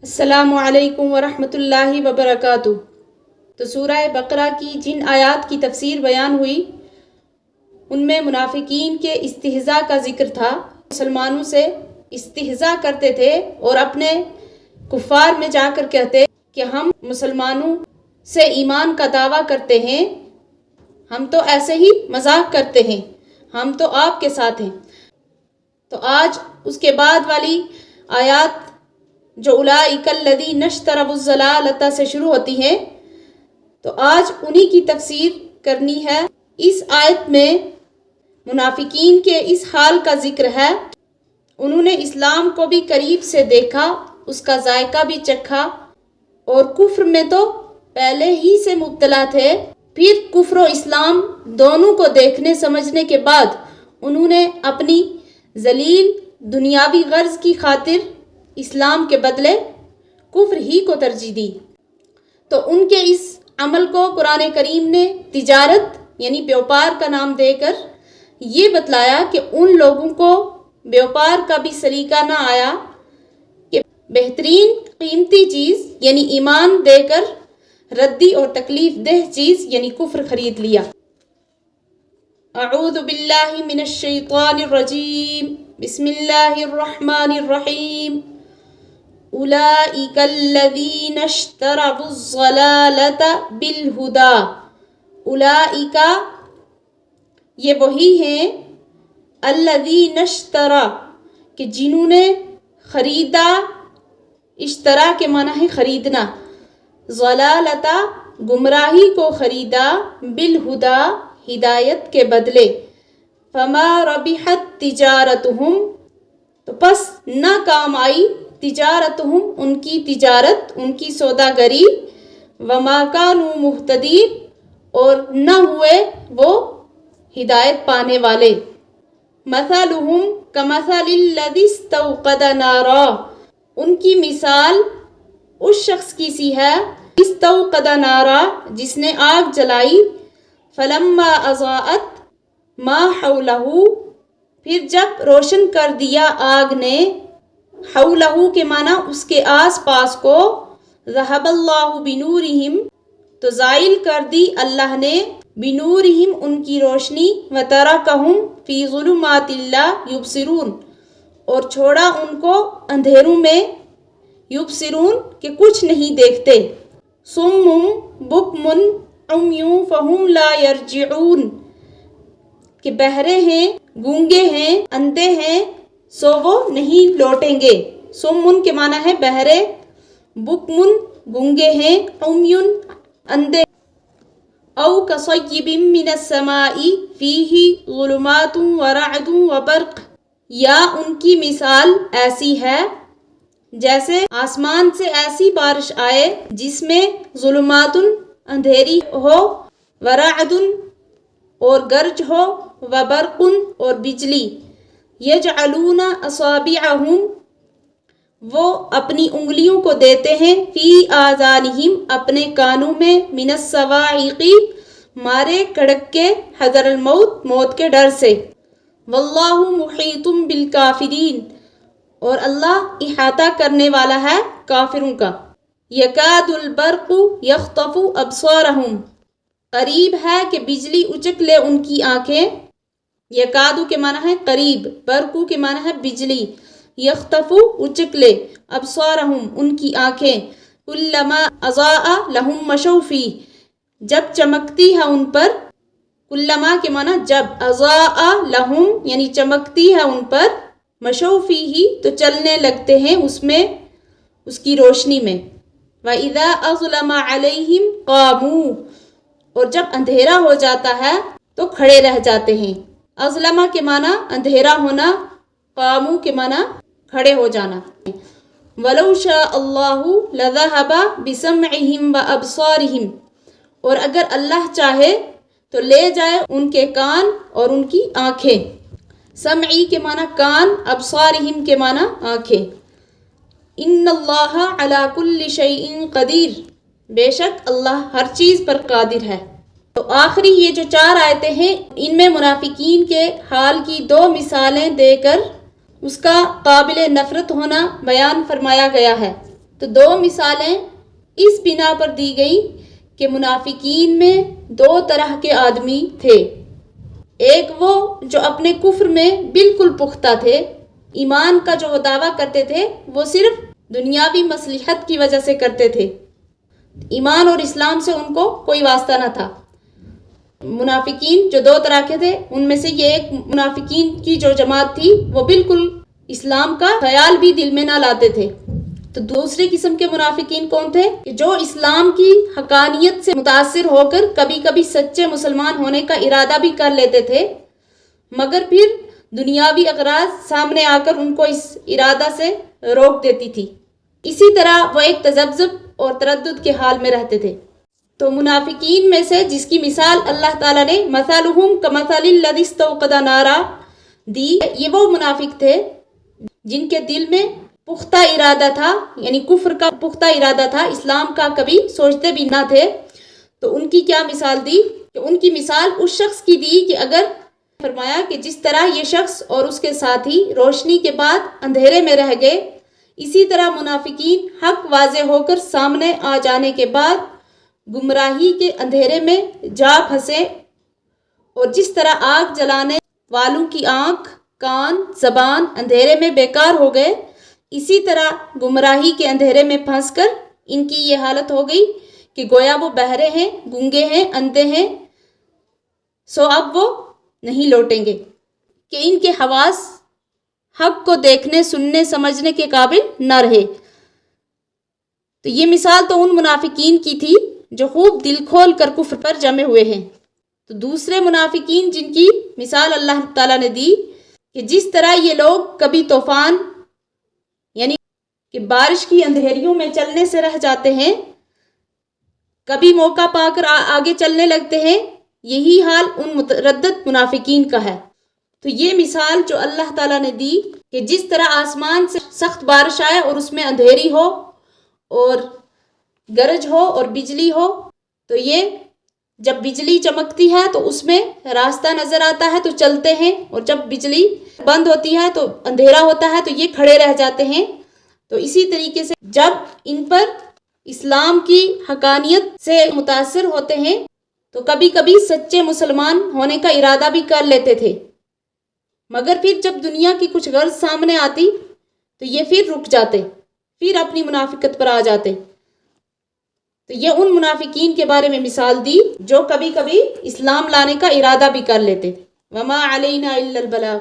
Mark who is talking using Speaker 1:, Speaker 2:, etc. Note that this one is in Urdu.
Speaker 1: السلام علیکم ورحمۃ اللہ وبرکاتہ۔ تو سورہ بقرہ کی جن آیات کی تفسیر بیان ہوئی ان میں منافقین کے استہزاء کا ذکر تھا۔ مسلمانوں سے استہزاء کرتے تھے اور اپنے کفار میں جا کر کہتے کہ ہم مسلمانوں سے ایمان کا دعویٰ کرتے ہیں، ہم تو ایسے ہی مذاق کرتے ہیں، ہم تو آپ کے ساتھ ہیں۔ تو آج اس کے بعد والی آیات جو اولئک الذین اشتروا الضلالۃ سے شروع ہوتی ہیں، تو آج انہی کی تفسیر کرنی ہے۔ اس آیت میں منافقین کے اس حال کا ذکر ہے، انہوں نے اسلام کو بھی قریب سے دیکھا، اس کا ذائقہ بھی چکھا، اور کفر میں تو پہلے ہی سے مبتلا تھے۔ پھر کفر و اسلام دونوں کو دیکھنے سمجھنے کے بعد انہوں نے اپنی ذلیل دنیاوی غرض کی خاطر اسلام کے بدلے کفر ہی کو ترجیح دی۔ تو ان کے اس عمل کو قرآن کریم نے تجارت یعنی بیوپار کا نام دے کر یہ بتلایا کہ ان لوگوں کو بیوپار کا بھی سلیقہ نہ آیا کہ بہترین قیمتی چیز یعنی ایمان دے کر ردی اور تکلیف دہ چیز یعنی کفر خرید لیا۔ اعوذ باللہ من الشیطان الرجیم، بسم اللہ الرحمن الرحیم۔ اولئک الذین اشتروا الضلالۃ بالہدی، اولئک یہ وہی ہیں، الذین اشتروا کہ جنہوں نے خریدا، اشترا کے معنی ہے خریدنا، ضلالۃ گمراہی کو خریدا، بالہدی ہدایت کے بدلے، فما ربحت تجارتہم تو پس نہ کام آئی تجارتہم ان کی تجارت، ان کی سوداگری، وما کانوا مہتدین اور نہ ہوئے وہ ہدایت پانے والے۔ مثلہم کمثل الذی استوقد نارا ان کی مثال اس شخص کی سی ہے، استوقد نارا جس نے آگ جلائی، فلما اضاءت ما حولہ پھر جب روشن کر دیا آگ نے، حولہ کے معنی اس کے آس پاس کو، ذہب اللہ بنورہم تو زائل کر دی اللہ نے، بنورہم ان کی روشنی، وترکہم فی ظلمات لا یبصرون اور چھوڑا ان کو اندھیروں میں، یبصرون کہ کچھ نہیں دیکھتے، صم بکم عمی فہم لا یرجعون کہ بہرے ہیں، گونگے ہیں، اندھے ہیں، سو وہ نہیں لوٹیں گے۔ صم کے معنی ہے بہرے، بکم گونگے ہیں، عمی اندھے، او کصیب من السماء فیہ ظلمات ورعد وبرق یا ان کی مثال ایسی ہے جیسے آسمان سے ایسی بارش آئے جس میں ظلمات اندھیری ہو، ورعد اور گرج ہو، وبرق اور بجلی، یجعلون اصابعہم وہ اپنی انگلیوں کو دیتے ہیں، فی آذانہم اپنے کانوں میں، من الصواعق مارے کڑک کے، حذر الموت موت کے ڈر سے، واللہ محیط بالکافرین اور اللہ احاطہ کرنے والا ہے کافروں کا۔ یکاد البرق یخطف ابصارہم قریب ہے کہ بجلی اچک لے ان کی آنکھیں، یکادو کے معنی ہے قریب، برقو کے معنی ہے بجلی، یخطف اچک لے، ابصارہم ان کی آنکھیں، کلما اضاء لہم مشوا فیہ جب چمکتی ہے ان پر، کلما کے معنی جب، اضاء لہم یعنی چمکتی ہے ان پر، مشوا فیہ تو چلنے لگتے ہیں اس میں، اس کی روشنی میں، وَإِذَا أَظْلَمَ عَلَيْهِمْ قَامُوا اور جب اندھیرا ہو جاتا ہے تو کھڑے رہ جاتے ہیں۔ اظلمہ کے معنی اندھیرا ہونا، قاموا کے معنی کھڑے ہو جانا۔ وَلَوْ شَاءَ اللَّهُ لَذَهَبَ بِسَمْعِهِمْ وَأَبْصَارِهِمْ اور اگر اللہ چاہے تو لے جائے ان کے کان اور ان کی آنکھیں، سمعی کے معنی کان، ابصارہم کے معنی آنکھیں۔ ان اللہ علی کل شیء قدیر بے شک اللہ ہر چیز پر قادر ہے۔ تو آخری یہ جو 4 آیتیں ہیں ان میں منافقین کے حال کی 2 مثالیں دے کر اس کا قابل نفرت ہونا بیان فرمایا گیا ہے۔ تو دو مثالیں اس بنا پر دی گئی کہ منافقین میں دو طرح کے آدمی تھے۔ ایک وہ جو اپنے کفر میں بالکل پختہ تھے، ایمان کا جو وہ دعویٰ کرتے تھے وہ صرف دنیاوی مصلحت کی وجہ سے کرتے تھے، ایمان اور اسلام سے ان کو کوئی واسطہ نہ تھا۔ منافقین جو دو طرح کے تھے، ان میں سے یہ ایک منافقین کی جو جماعت تھی وہ بالکل اسلام کا خیال بھی دل میں نہ لاتے تھے۔ تو دوسرے قسم کے منافقین کون تھے؟ کہ جو اسلام کی حقانیت سے متاثر ہو کر کبھی کبھی سچے مسلمان ہونے کا ارادہ بھی کر لیتے تھے، مگر پھر دنیاوی اغراض سامنے آ کر ان کو اس ارادہ سے روک دیتی تھی۔ اسی طرح وہ ایک تذبذب اور تردد کے حال میں رہتے تھے۔ تو منافقین میں سے جس کی مثال اللہ تعالیٰ نے مثلہم کمثل الذی استوقد نارا دی، یہ وہ منافق تھے جن کے دل میں پختہ ارادہ تھا، یعنی کفر کا پختہ ارادہ تھا، اسلام کا کبھی سوچتے بھی نہ تھے۔ تو ان کی کیا مثال دی؟ کہ ان کی مثال اس شخص کی دی کہ اگر فرمایا کہ جس طرح یہ شخص اور اس کے ساتھی روشنی کے بعد اندھیرے میں رہ گئے، اسی طرح منافقین حق واضح ہو کر سامنے آ جانے کے بعد گمراہی کے اندھیرے میں جا پھنسے، اور جس طرح آگ جلانے والوں کی آنکھ، کان، زبان اندھیرے میں بیکار ہو گئے، اسی طرح گمراہی کے اندھیرے میں پھنس کر ان کی یہ حالت ہو گئی کہ گویا وہ بہرے ہیں، گونگے ہیں، اندھے ہیں، سو اب وہ نہیں لوٹیں گے، کہ ان کے حواس حق کو دیکھنے، سننے، سمجھنے کے قابل نہ رہے۔ تو یہ مثال تو ان منافقین کی تھی جو خوب دل کھول کر کفر پر جمے ہوئے ہیں۔ تو دوسرے منافقین جن کی مثال اللہ تعالیٰ نے دی کہ جس طرح یہ لوگ کبھی طوفان یعنی کہ بارش کی اندھیریوں میں چلنے سے رہ جاتے ہیں، کبھی موقع پا کر آگے چلنے لگتے ہیں، یہی حال ان متردد منافقین کا ہے۔ تو یہ مثال جو اللہ تعالیٰ نے دی کہ جس طرح آسمان سے سخت بارش آئے اور اس میں اندھیری ہو اور گرج ہو اور بجلی ہو، تو یہ جب بجلی چمکتی ہے تو اس میں راستہ نظر آتا ہے تو چلتے ہیں، اور جب بجلی بند ہوتی ہے تو اندھیرا ہوتا ہے تو یہ کھڑے رہ جاتے ہیں۔ تو اسی طریقے سے جب ان پر اسلام کی حقانیت سے متاثر ہوتے ہیں تو کبھی کبھی سچے مسلمان ہونے کا ارادہ بھی کر لیتے تھے، مگر پھر جب دنیا کی کچھ غرض سامنے آتی تو یہ پھر رک جاتے، پھر اپنی منافقت پر آ جاتے۔ تو یہ ان منافقین کے بارے میں مثال دی جو کبھی کبھی اسلام لانے کا ارادہ بھی کر لیتے تھے۔ وما علینا الا البلاغ۔